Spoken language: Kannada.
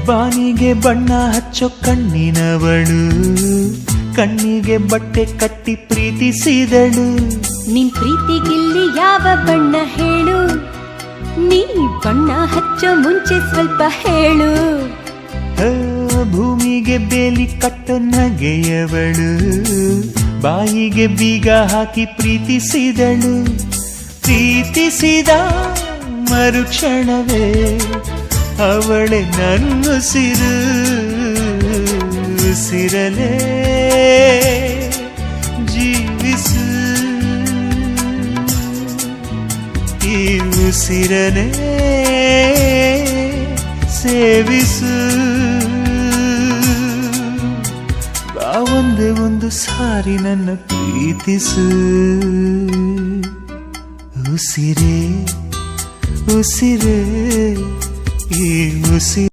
ಬಾನಿಗೆ ಬಣ್ಣ ಹಚ್ಚೋ ಕಣ್ಣಿನವಳು, ಕಣ್ಣಿಗೆ ಬಟ್ಟೆ ಕಟ್ಟಿ ಪ್ರೀತಿಸಿದಳು. ನಿನ್ ಪ್ರೀತಿಗಿಲ್ಲಿ ಯಾವ ಬಣ್ಣ ಹೇಳು, ನೀ ಬಣ್ಣ ಹಚ್ಚೋ ಮುಂಚೆ ಸ್ವಲ್ಪ ಹೇಳು. ಭೂಮಿಗೆ ಬೇಲಿ ಕಟ್ಟೋ ನಗೆಯವಳು, ಬಾಯಿಗೆ ಬೀಗ ಹಾಕಿ ಪ್ರೀತಿಸಿದಳು. ಪ್ರೀತಿಸಿದ ಮರುಕ್ಷಣವೇ ಅವಳೆ ನನ್ನುಸಿರು, ಉಸಿರಲೇ ಜೀವಿಸು, ಈ ಉಸಿರನೇ ಸೇವಿಸು. ಬಾ ಒಂದೇ ಒಂದು ಸಾರಿ ನನ್ನ ಪ್ರೀತಿಸು. ಉಸಿರೇ ಉಸಿರೇ ಈ ಉಸಿರೇ